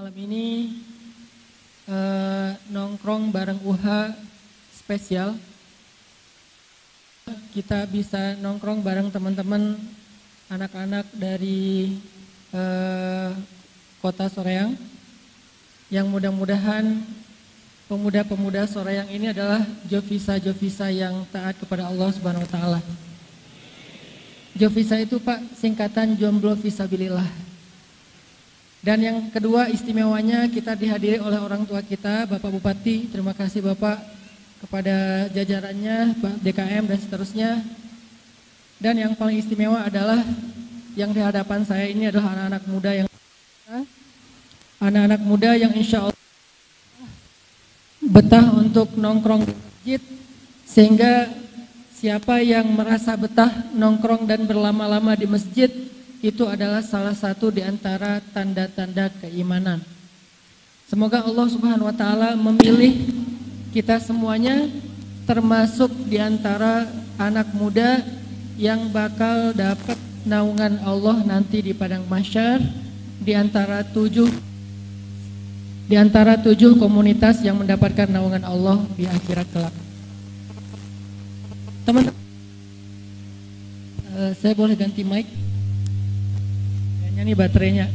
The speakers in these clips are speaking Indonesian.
malam ini nongkrong bareng UHA spesial. Kita bisa nongkrong bareng teman-teman anak-anak dari kota Soreang, yang mudah-mudahan pemuda-pemuda Soreang ini adalah Jovisa yang taat kepada Allah Subhanahu wa taala. Jovisa itu Pak singkatan jomblo visabilillah. Dan yang kedua istimewanya kita dihadiri oleh orang tua kita, Bapak Bupati. Terima kasih Bapak kepada jajarannya, Pak DKM dan seterusnya. Dan yang paling istimewa adalah yang di hadapan saya ini adalah anak-anak muda yang insya Allah betah untuk nongkrong di masjid, sehingga siapa yang merasa betah nongkrong dan berlama-lama di masjid, itu adalah salah satu di antara tanda-tanda keimanan. Semoga Allah Subhanahu wa taala memilih kita semuanya termasuk di antara anak muda yang bakal dapat naungan Allah nanti di padang mahsyar, di antara tujuh komunitas yang mendapatkan naungan Allah di akhirat kelak. Teman-teman, saya boleh ganti mic? Kayaknya nih baterainya.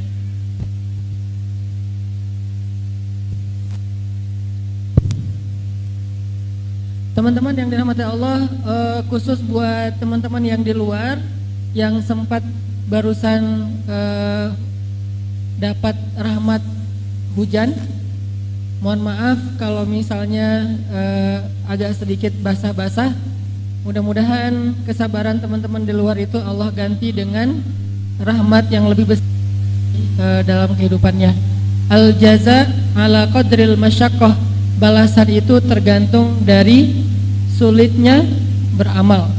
Teman-teman yang dirahmati Allah, khusus buat teman-teman yang di luar yang sempat barusan dapat rahmat hujan, mohon maaf kalau misalnya agak sedikit basah-basah. Mudah-mudahan kesabaran teman-teman di luar itu Allah ganti dengan rahmat yang lebih besar dalam kehidupannya. Al jaza ala qadril masyaqqah, balasan itu tergantung dari sulitnya beramal.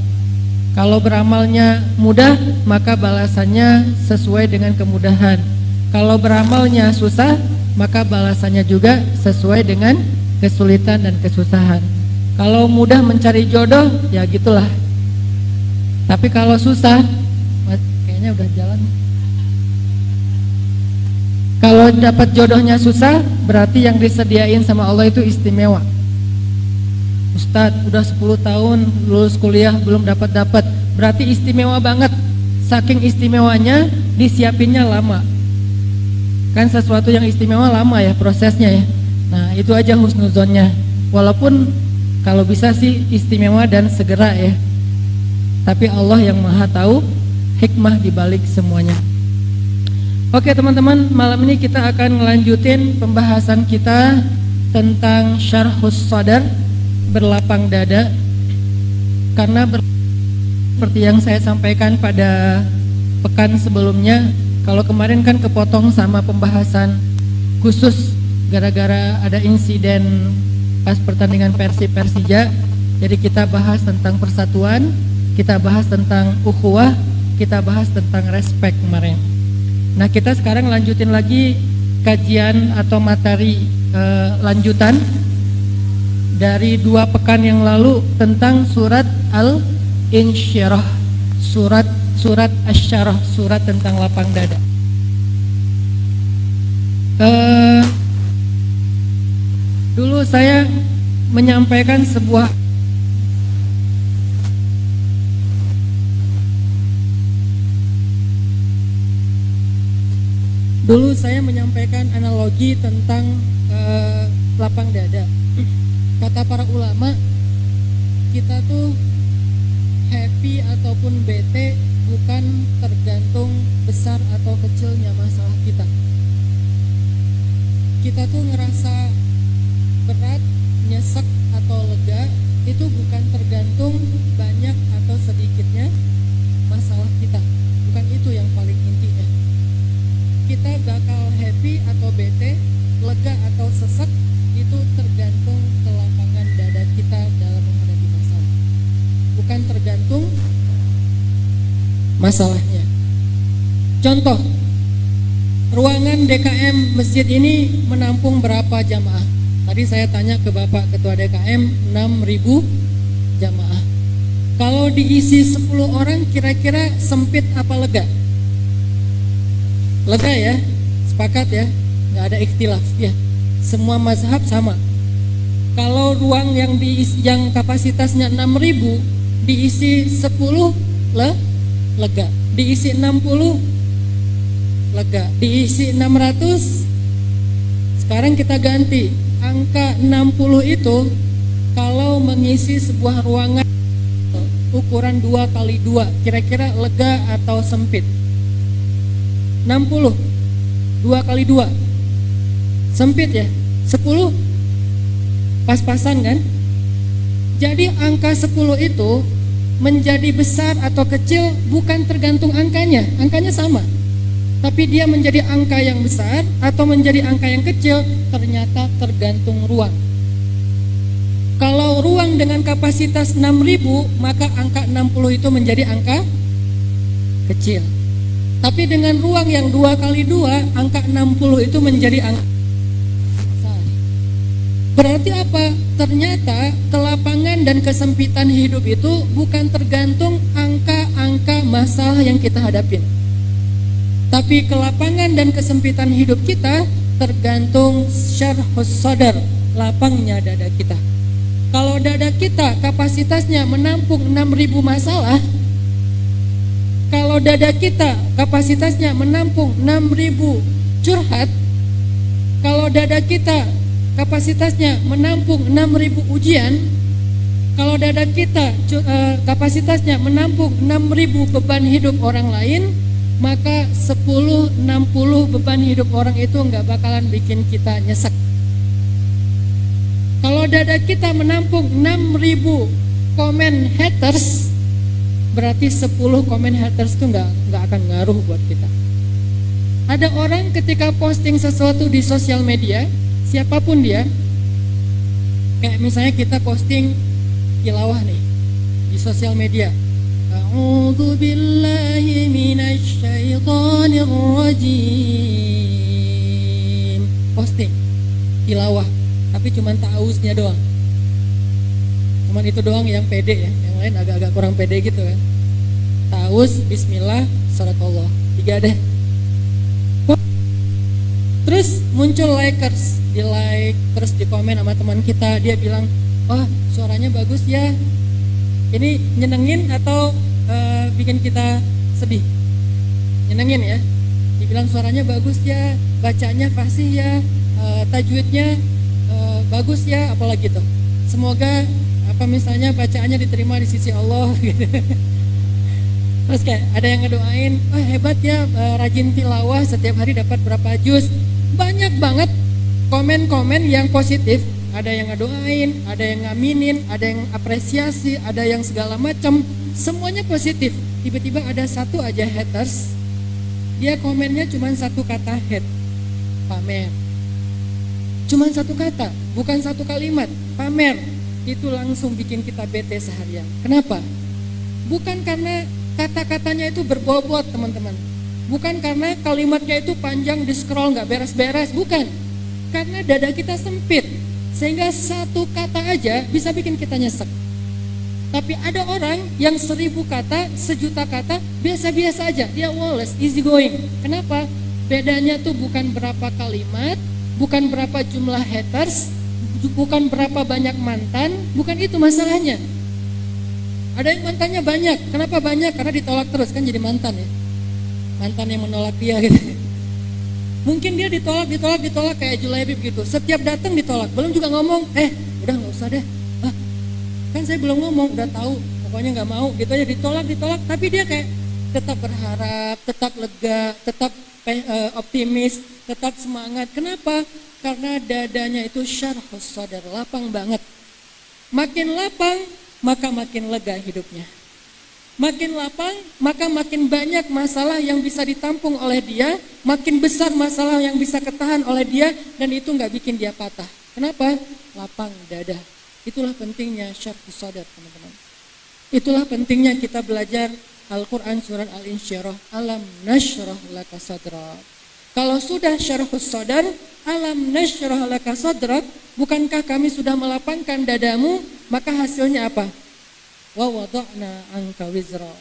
Kalau beramalnya mudah, maka balasannya sesuai dengan kemudahan. Kalau beramalnya susah, maka balasannya juga sesuai dengan kesulitan dan kesusahan. Kalau mudah mencari jodoh, ya gitulah. Tapi kalau susah, kayaknya udah jalan. Kalau dapat jodohnya susah, berarti yang disediain sama Allah itu istimewa. Ustadz udah 10 tahun lulus kuliah belum dapat, berarti istimewa banget. Saking istimewanya disiapinnya lama. Kan sesuatu yang istimewa lama ya prosesnya ya. Nah itu aja husnuzonnya. Walaupun kalau bisa sih istimewa dan segera ya. Tapi Allah yang maha tahu hikmah dibalik semuanya. Oke teman-teman, malam ini kita akan melanjutin pembahasan kita tentang syarhus sadar, berlapang dada. Karena seperti yang saya sampaikan pada pekan sebelumnya, kalau kemarin kan kepotong sama pembahasan khusus gara-gara ada insiden pas pertandingan Persija. Jadi kita bahas tentang persatuan, kita bahas tentang ukhuwah, kita bahas tentang respek kemarin. Nah kita sekarang lanjutin lagi kajian atau materi lanjutan dari 2 pekan yang lalu tentang surat Al-Insyirah, surat Asy-Syarah, surat tentang lapang dada. Dulu saya menyampaikan sebuah analogi tentang lapang dada. Kata para ulama, kita tuh happy ataupun bete bukan tergantung besar atau kecilnya masalah kita. Kita tuh ngerasa berat, nyesek atau lega itu bukan tergantung banyak atau sedikitnya masalah kita. Bukan itu yang paling intinya. Kita bakal happy atau bete, lega atau sesek itu tergantung kelapangan dada kita dalam menghadapi masalah. Bukan tergantung masalahnya. Contoh, ruangan DKM masjid ini menampung berapa jamaah? Tadi saya tanya ke Bapak Ketua DKM, 6.000 jamaah. Kalau diisi 10 orang kira-kira sempit apa lega? Lega ya, sepakat ya. nggak ada ikhtilaf ya. Semua mazhab sama. Kalau ruang yang yang kapasitasnya 6.000 diisi 10 lega, diisi 60 lega, diisi 600. Sekarang kita ganti angka 60 itu kalau mengisi sebuah ruangan ukuran 2x2 kira-kira lega atau sempit? 60 2x2 sempit ya, 10 pas-pasan kan? Jadi angka 10 itu menjadi besar atau kecil bukan tergantung angkanya sama, tapi dia menjadi angka yang besar atau menjadi angka yang kecil ternyata tergantung ruang. Kalau ruang dengan kapasitas 6.000 maka angka 60 itu menjadi angka kecil. Tapi dengan ruang yang 2x2 angka 60 itu menjadi angka besar. Berarti apa? Ternyata kelapangan dan kesempitan hidup itu bukan tergantung angka-angka masalah yang kita hadapin. Tapi kelapangan dan kesempitan hidup kita tergantung syarhus sadar, lapangnya dada kita. Kalau dada kita kapasitasnya menampung 6.000 masalah, kalau dada kita kapasitasnya menampung 6.000 curhat, kalau dada kita kapasitasnya menampung 6.000 ujian, kalau dada kita kapasitasnya menampung 6.000 beban hidup orang lain, maka 10-60 beban hidup orang itu nggak bakalan bikin kita nyesek. Kalau dada kita menampung 6.000 komen haters, berarti 10 komen haters itu nggak akan ngaruh buat kita. Ada orang ketika posting sesuatu di sosial media, siapapun dia, kayak misalnya kita posting tilawah nih di sosial media, A'udzu billahi minasy syaithanir rajim, posting tilawah, tapi cuman ta'awuznya doang. Cuman itu doang yang pede ya, yang lain agak-agak kurang pede gitu kan. Ta'awuz, bismillah, salatullah, 3 deh. Terus muncul likers, di like, terus di komen sama teman kita, dia bilang, wah suaranya bagus ya. Ini nyenengin atau bikin kita sedih? Nyenengin ya. Dibilang suaranya bagus ya, bacanya fasih ya, tajwidnya bagus ya, apalagi tuh. Semoga misalnya bacaannya diterima di sisi Allah gitu. Terus kayak ada yang ngedoain, wah hebat ya, rajin tilawah, setiap hari dapat berapa juz. Banyak banget komen-komen yang positif. Ada yang ngedoain, ada yang ngaminin, ada yang apresiasi, ada yang segala macam, semuanya positif. Tiba-tiba ada satu aja haters, dia komennya cuma satu kata hate, pamer. Cuma satu kata, bukan satu kalimat, pamer. Itu langsung bikin kita bete seharian. Kenapa? Bukan karena kata-katanya itu berbobot teman-teman, bukan karena kalimatnya itu panjang di scroll nggak beres-beres, bukan. Karena dada kita sempit, sehingga satu kata aja bisa bikin kita nyesek. Tapi ada orang yang 1.000 kata, 1.000.000 kata, biasa-biasa aja, dia walles, easy going. Kenapa? Bedanya tuh bukan berapa kalimat, bukan berapa jumlah haters, bukan berapa banyak mantan, bukan itu masalahnya. Ada yang mantannya banyak, kenapa banyak? Karena ditolak terus, kan jadi mantan ya. Mantan yang menolak dia gitu. Mungkin dia ditolak kayak Julaibib gitu. Setiap datang ditolak, belum juga ngomong, udah nggak usah deh. Kan saya belum ngomong, udah tahu, pokoknya nggak mau gitu aja, ditolak. Tapi dia kayak tetap berharap, tetap lega, tetap optimis, tetap semangat. Kenapa? Karena dadanya itu syarhus sadar, lapang banget. Makin lapang, maka makin lega hidupnya. Makin lapang, maka makin banyak masalah yang bisa ditampung oleh dia, makin besar masalah yang bisa ketahan oleh dia, dan itu nggak bikin dia patah. Kenapa? Lapang dada. Itulah pentingnya syarhus sadar, teman-teman. Itulah pentingnya kita belajar Al-Quran surat Al-Insyirah, alam nashrah laka sadrak. Kalau sudah syarhus sadar, alam nashrah laka sadrak, bukankah kami sudah melapangkan dadamu? Maka hasilnya apa? Wa wada'na anka wizra.